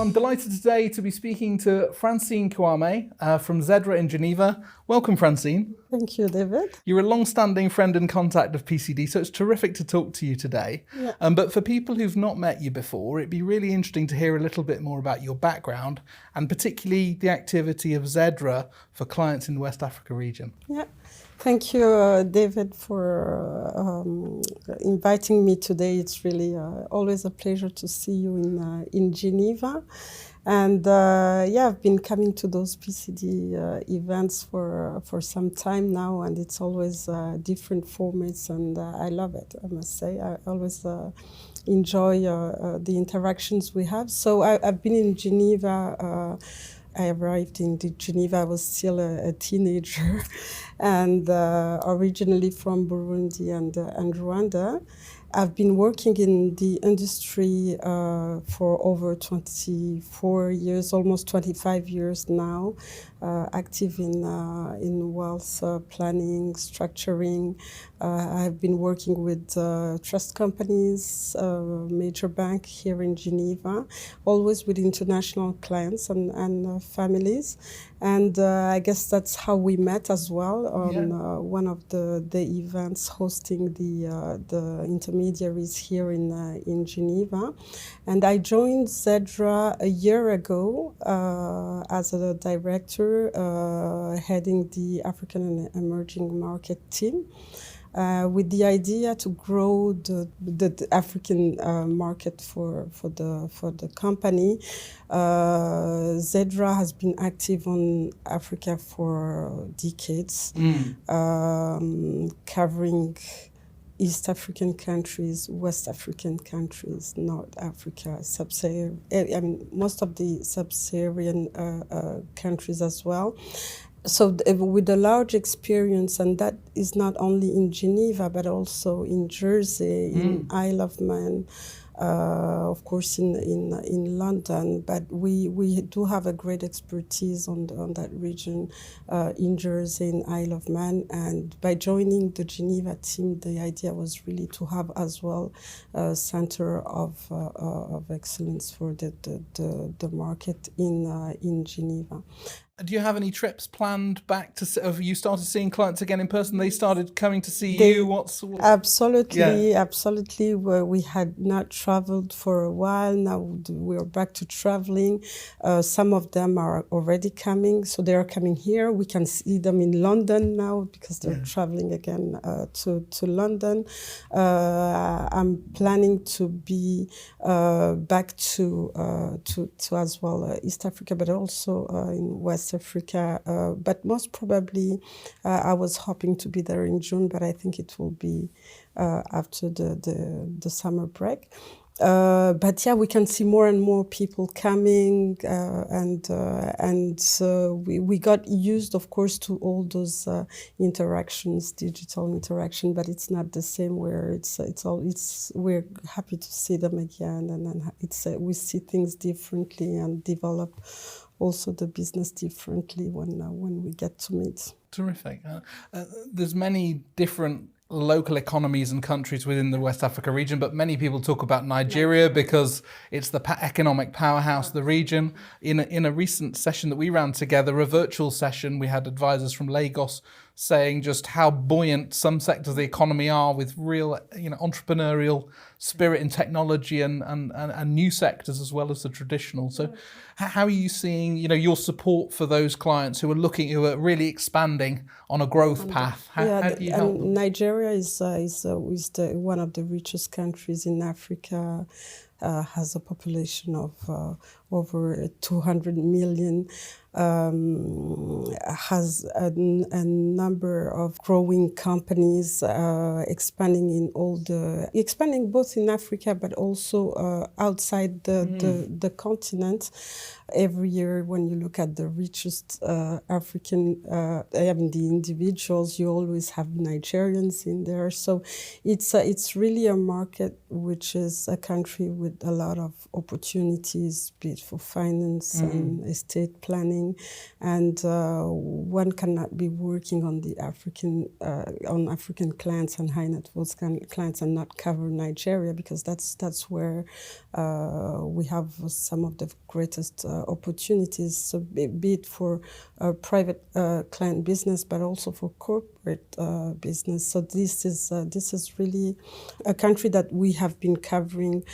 Well, I'm delighted today to be speaking to Francine Kouame from ZEDRA in Geneva. Welcome, Francine. Thank you, David. You're a long-standing friend and contact of PCD, so it's terrific to talk to you today. Yeah. But for people who've not met you before, it'd be really interesting to hear a little bit more about your background and particularly the activity of ZEDRA for clients in the West Africa region. Yeah. Thank you, David, for inviting me today. It's really always a pleasure to see you in Geneva. And I've been coming to those PCD events for some time now, and it's always different formats, and I love it, I must say. I always enjoy the interactions we have. So I've been in Geneva. I arrived in Geneva, I was still a teenager, and originally from Burundi and Rwanda. I've been working in the industry for over 24 years, almost 25 years now, active in wealth planning, structuring. I've been working with trust companies, major bank here in Geneva, always with international clients and families. And I guess that's how we met as well on one of the events hosting the intermediaries here in Geneva. And I joined ZEDRA a year ago as a director heading the African and Emerging Market team. With the idea to grow the African market for the company. ZEDRA has been active on Africa for decades, covering East African countries, West African countries, North Africa, Sub-Saharan, most of the Sub-Saharan countries as well. So with a large experience, and that is not only in Geneva, but also in Jersey, in Isle of Man, of course in London, but we do have a great expertise on that region, in Jersey, in Isle of Man. And by joining the Geneva team, the idea was really to have as well a center of excellence for the market in Geneva. Do you have any trips planned back to? Have you started seeing clients again in person? They started coming to see you. Absolutely, absolutely. We had not traveled for a while. Now we're back to traveling. Some of them are already coming, so they are coming here. We can see them in London now because they're traveling again to London. I'm planning to be back to as well East Africa, but also in West Africa, but most probably I was hoping to be there in June, but I think it will be after the summer break. But yeah, we can see more and more people coming, and we got used, of course, to all those interactions, digital interaction. But it's not the same. Where we're happy to see them again, and then we see things differently and develop also the business differently when we get to meet. Terrific. There's many different local economies and countries within the West Africa region, but many people talk about Nigeria because it's the economic powerhouse of the region. In a recent session that we ran together, a virtual session, we had advisors from Lagos saying just how buoyant some sectors of the economy are with real entrepreneurial spirit in technology and new sectors as well as the traditional. So how are you seeing your support for those clients who are really expanding on a growth path? How do you help them? Nigeria is one of the richest countries in Africa. Has a population of over 200 million, has a number of growing companies, expanding both in Africa but also outside the continent. Every year, when you look at the richest African, the individuals, you always have Nigerians in there. So it's really a market which is a country with with a lot of opportunities, be it for finance and estate planning, and one cannot be working on the on African clients and high net worth clients and not cover Nigeria, because that's where we have some of the greatest opportunities. So be it for private client business, but also for corporate business. So this is really a country that we have been covering,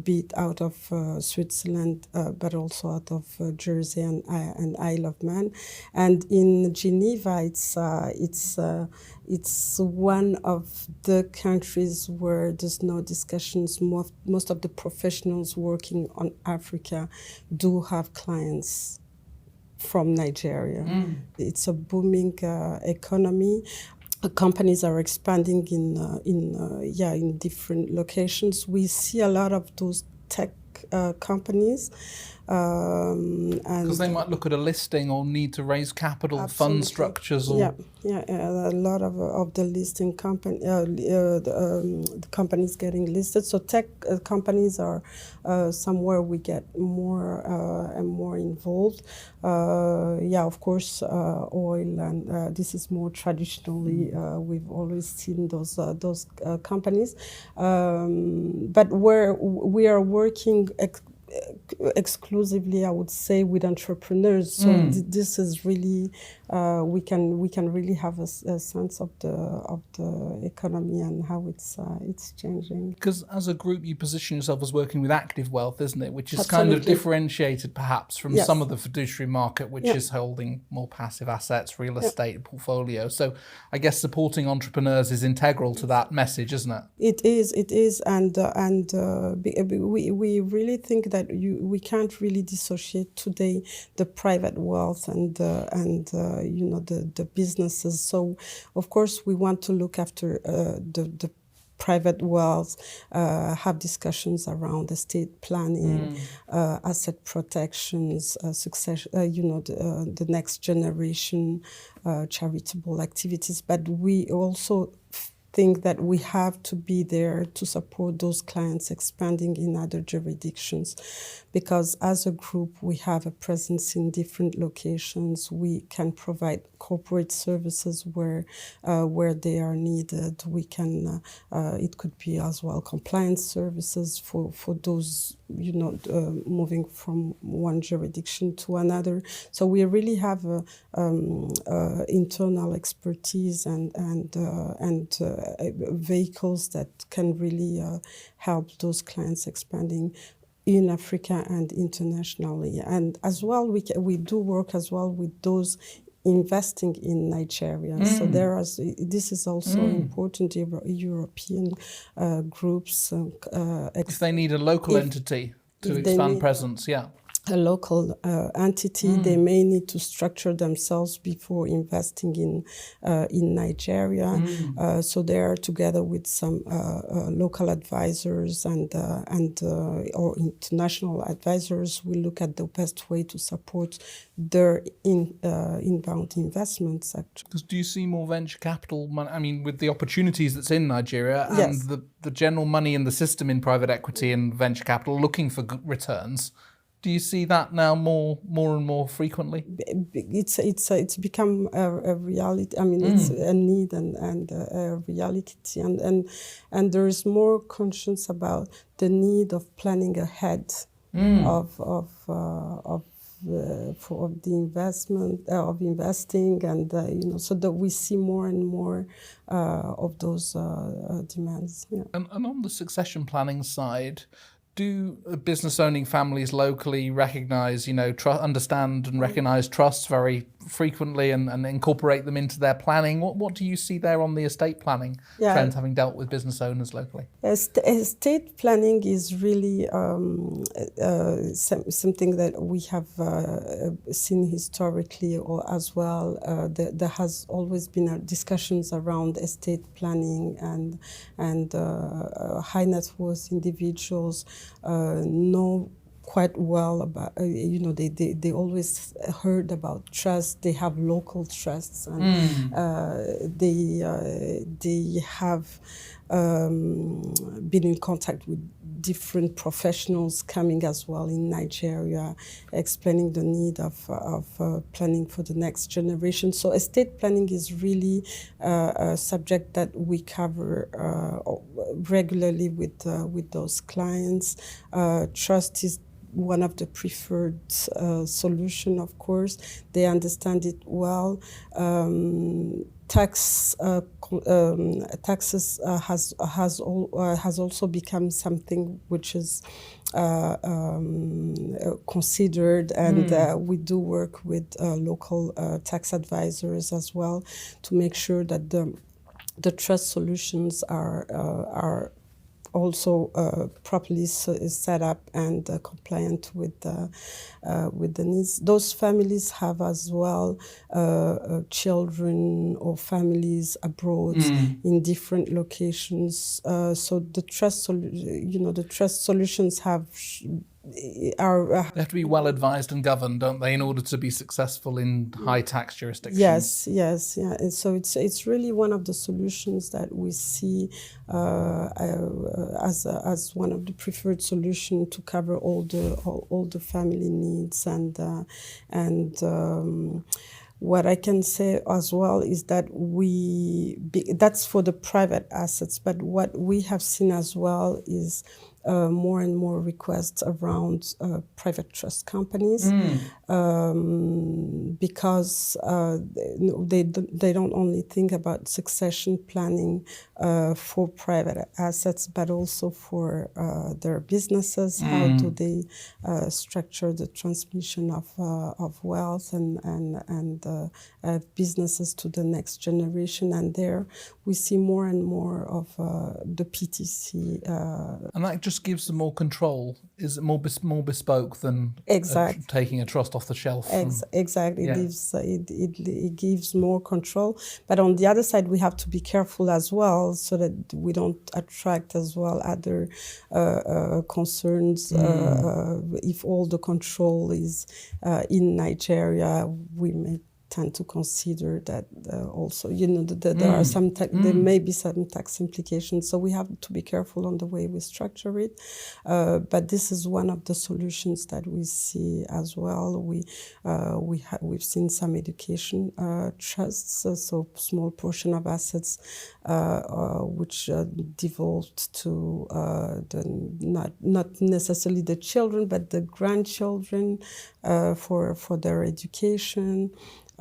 be it out of Switzerland, but also out of Jersey and Isle of Man. And in Geneva, it's one of the countries where there's no discussions. Most of the professionals working on Africa do have clients from Nigeria. It's a booming economy. Companies are expanding in different locations. We see a lot of those tech companies. Because they might look at a listing or need to raise capital, fund structures. Or... a lot of the listing the companies getting listed. So tech companies are somewhere we get more and more involved. Of course, oil, and this is more traditionally, we've always seen those companies. But where we are working exclusively, I would say, with entrepreneurs. So this is really we can really have a sense of the economy and how it's changing. Because as a group, you position yourself as working with active wealth, isn't it? Which is Absolutely. kind of differentiated, perhaps, from Yes. some of the fiduciary market, which is holding more passive assets, real estate portfolio. So I guess supporting entrepreneurs is integral to that message, isn't it? It is, and we really think that we can't really dissociate today the private wealth and the businesses. So of course we want to look after the private wealth, have discussions around estate planning, asset protections, succession, the next generation, charitable activities. But we also think that we have to be there to support those clients expanding in other jurisdictions, because as a group we have a presence in different locations. We can provide corporate services where they are needed. We can it could be as well compliance services for those moving from one jurisdiction to another. So we really have internal expertise and vehicles that can really help those clients expanding in Africa and internationally. And as well, we do work as well with those investing in Nigeria. So this is also important. European groups. If they need a local entity to expand presence, a local entity, they may need to structure themselves before investing in Nigeria. So they are together with some local advisors and or international advisors. We look at the best way to support their inbound investments. Actually, because do you see more venture capital money? I mean, with the opportunities that's in Nigeria and the general money in the system in private equity and venture capital looking for good returns. Do you see that now more and more frequently? It's become a reality. I mean, it's a need and a reality, and there is more conscience about the need of planning ahead for the investment of investing, and so that we see more and more of those demands. Yeah. And on the succession planning side, do business-owning families locally recognise, understand and recognise trusts very frequently and incorporate them into their planning? What do you see there on the estate planning trends, having dealt with business owners locally? Estate planning is really something that we have seen historically as well. There has always been discussions around estate planning, and high net worth individuals know quite well about, they always heard about trusts. They have local trusts, and they have been in contact with different professionals coming as well in Nigeria, explaining the need of planning for the next generation. So estate planning is really a subject that we cover regularly with those clients. Trust is one of the preferred solution, of course. They understand it well. Taxes has also become something which is considered, and we do work with local tax advisors as well to make sure that the trust solutions are also properly set up and compliant with the needs. Those families have as well children or families abroad in different locations. So the trust solutions they have to be well advised and governed, don't they, in order to be successful in high tax jurisdictions? Yes. And so it's really one of the solutions that we see as one of the preferred solutions to cover all the family needs and what I can say as well is that that's for the private assets, but what we have seen as well is more and more requests around private trust companies because they don't only think about succession planning for private assets, but also for their businesses. How do they structure the transmission of wealth and businesses to the next generation? And there we see more and more of the PTC. And that just gives them more control. Is it more bespoke than taking a trust off the shelf? Exactly. Yeah. It gives more control. But on the other side, we have to be careful as well so that we don't attract as well other concerns. If all the control is in Nigeria, we may tend to consider that also, there are some there may be some tax implications. So we have to be careful on the way we structure it. But this is one of the solutions that we see as well. We've seen some education trusts, so small portion of assets which devolved to not necessarily the children, but the grandchildren for their education.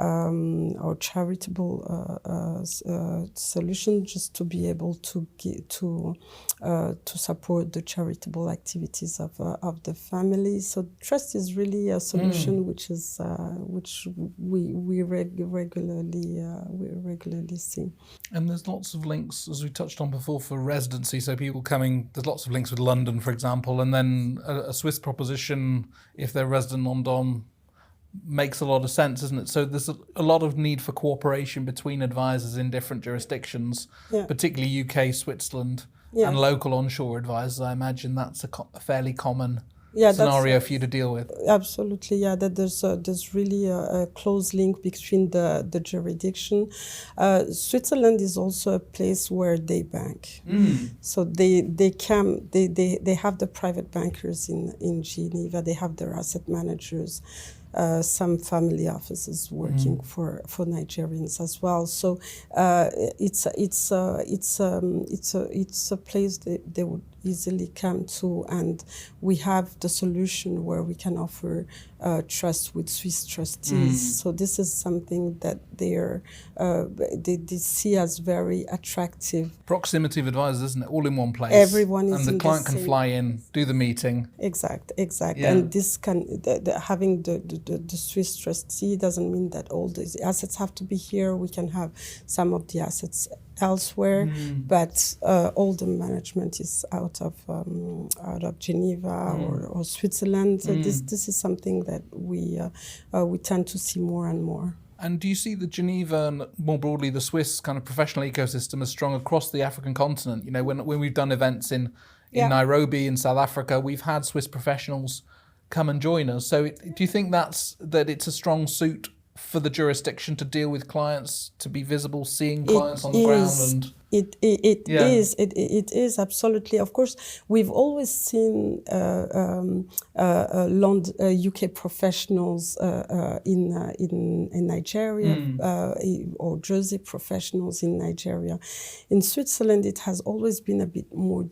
Or charitable solution, just to be able to support the charitable activities of the family. So trust is really a solution which we regularly see. And there's lots of links, as we touched on before, for residency. So people coming, there's lots of links with London, for example, and then a Swiss proposition if they're resident in London. Makes a lot of sense, isn't it? So there's a lot of need for cooperation between advisors in different jurisdictions, particularly UK, Switzerland, and local onshore advisors. I imagine that's a fairly common scenario for you to deal with. Absolutely, yeah. That there's really a close link between the jurisdiction. Switzerland is also a place where they bank, so they have the private bankers in Geneva. They have their asset managers. Some family offices working for Nigerians as well. So it's a place that they would easily come to, and we have the solution where we can offer trust with Swiss trustees. So this is something that they see as very attractive. Proximity of advisors, isn't it? All in one place. Everyone is and the client can fly in, do the meeting. Exactly. Yeah. And this can having the Swiss trustee doesn't mean that all the assets have to be here. We can have some of the assets elsewhere, but all the management is out of Geneva or Switzerland. So this is something that we tend to see more and more. And do you see the Geneva and more broadly the Swiss kind of professional ecosystem as strong across the African continent? You know, when we've done events in Nairobi in South Africa, we've had Swiss professionals come and join us. So do you think that it's a strong suit for the jurisdiction to deal with clients, to be visible, seeing clients on the ground? And It is absolutely. Of course, we've always seen UK professionals in Nigeria or Jersey professionals in Nigeria. In Switzerland, it has always been a bit more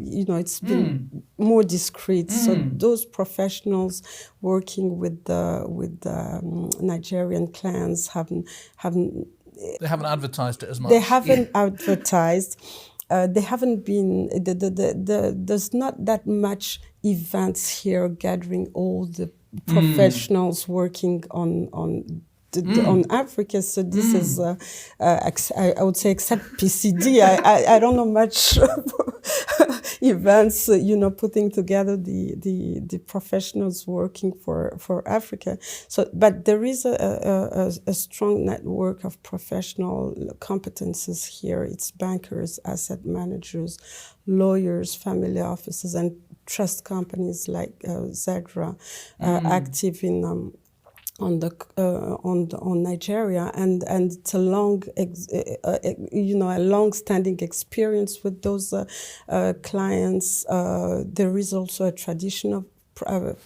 it's been more discreet. So those professionals working with the Nigerian clans haven't they haven't advertised it as much. They haven't advertised. They haven't been. There's not that much events here gathering all the professionals working on Africa. So this is, I would say, except PCD, I don't know much events, putting together the professionals working for Africa. So, but there is a strong network of professional competences here. It's bankers, asset managers, lawyers, family offices, and trust companies like ZEDRA active in on Nigeria, and it's a long-standing experience with those clients. There is also a tradition of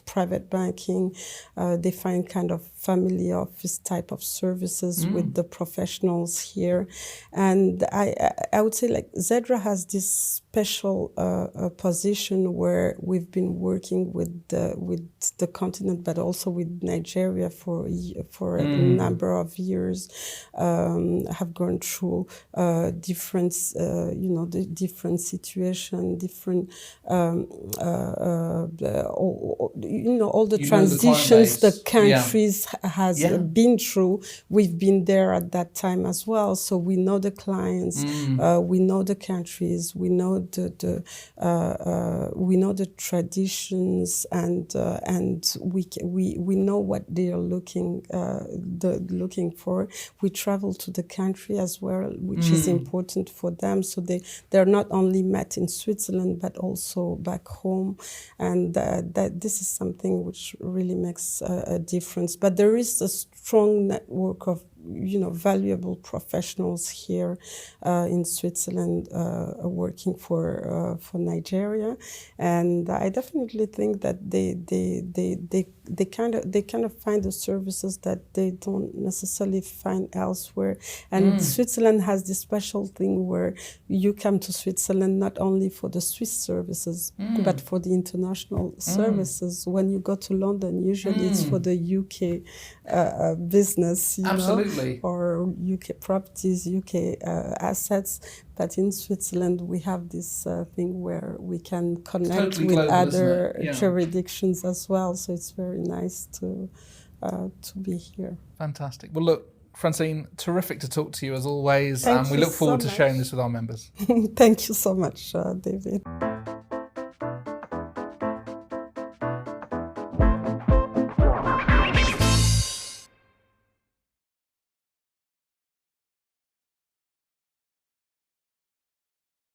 private banking. They find kind of family office type of services with the professionals here, and I would say like ZEDRA has this special position where we've been working with the continent, but also with Nigeria for a number of years. Have gone through different the different situation, different all the transitions the countries has been through. We've been there at that time as well, so we know the clients, we know the countries, we know the traditions, and we know what they are looking for. We travel to the country as well, which is important for them. So they're not only met in Switzerland but also back home, and that this is something which really makes a difference. But there is a strong network of valuable professionals here in Switzerland working for Nigeria, and I definitely think that they kind of find the services that they don't necessarily find elsewhere. And Switzerland has this special thing where you come to Switzerland not only for the Swiss services but for the international services. When you go to London, usually it's for the UK business, Absolutely. or UK properties, UK assets. But in Switzerland, we have this thing where we can connect totally with global, other isn't it? jurisdictions as well. So it's very nice to be here. Fantastic. Well, look, Francine, terrific to talk to you as always. Thank We you look forward so to sharing much. this with our members. Thank you so much, David.